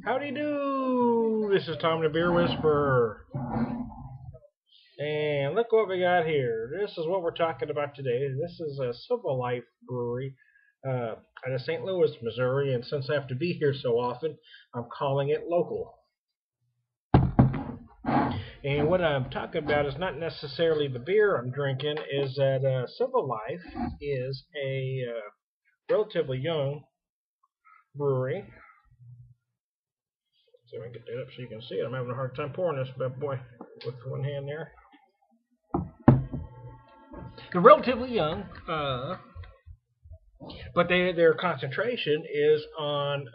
Howdy do! This is Tom the Beer Whisperer. And look what we got here. This is what we're talking about today. This is a Civil Life Brewery out of St. Louis, Missouri. And since I have to be here so often, I'm calling it local. And what I'm talking about is not necessarily the beer I'm drinking, is that Civil Life is a relatively young brewery. See if I can get that up so you can see it. I'm having a hard time pouring this bad boy with one hand there. They're relatively young, but their concentration is on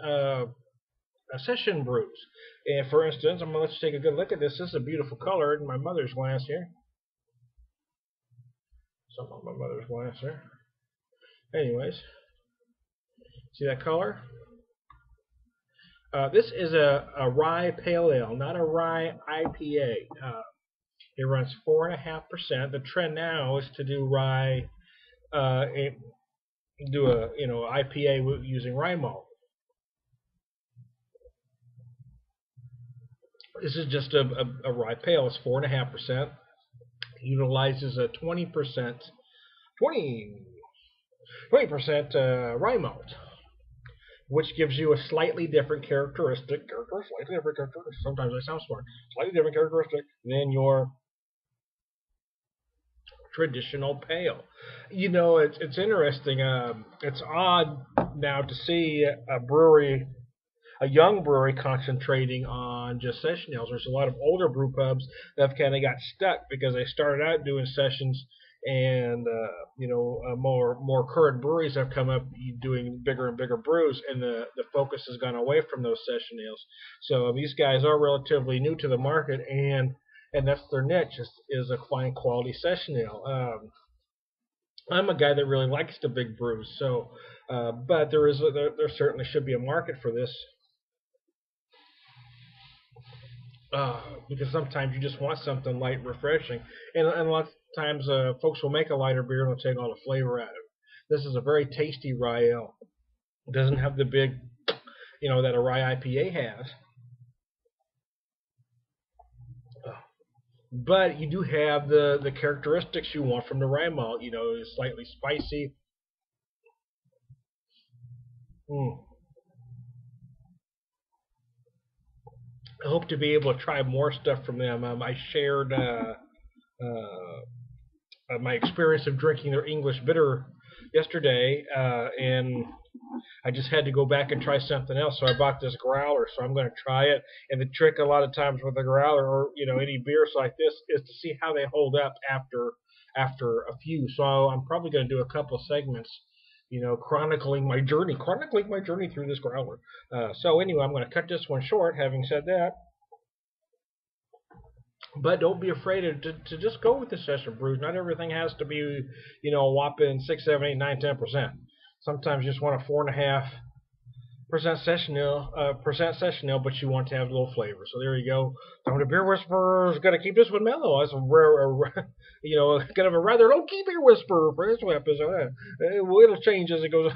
session brews. And for instance, I'm going to let's take a good look at this. This is a beautiful color in my mother's glass here. Some on my mother's glass there. Anyways, see that color? This is a rye pale ale, not a rye IPA. It runs 4.5%. The trend now is to do rye, do a IPA using rye malt. This is just a rye pale. It's 4.5%. Utilizes a 20% rye malt, which gives you a slightly different characteristic. Sometimes I sound smart. Slightly different characteristic than your traditional pale. It's interesting. It's odd now to see a young brewery concentrating on just session ales. There's a lot of older brew pubs that have kind of got stuck because they started out doing sessions, and more current breweries have come up doing bigger and bigger brews, and the focus has gone away from those session ales. So these guys are relatively new to the market, and that's their niche is a fine quality session ale. I'm a guy that really likes the big brews, so but there certainly should be a market for this. Because sometimes you just want something light and refreshing. And a lot of times folks will make a lighter beer and they'll take all the flavor out of it. This is a very tasty rye ale. It doesn't have the big, that a rye IPA has. But you do have the characteristics you want from the rye malt. It's slightly spicy. I hope to be able to try more stuff from them. I shared my experience of drinking their English bitter yesterday, and I just had to go back and try something else. So I bought this growler, so I'm going to try it. And the trick a lot of times with a growler or any beers like this is to see how they hold up after a few. So I'm probably going to do a couple segments, chronicling my journey through this growler. So anyway, I'm going to cut this one short. Having said that. But don't be afraid to just go with the session brews. Not everything has to be, a whopping 6, 7, 8, 9, 10%. Sometimes you just want a 4.5% session ale, but you want to have a little flavor. So there you go. So the Beer Whisperer's gonna keep this one mellow. That's kind of a rather low-key Beer Whisperer for this episode. It'll change as it goes.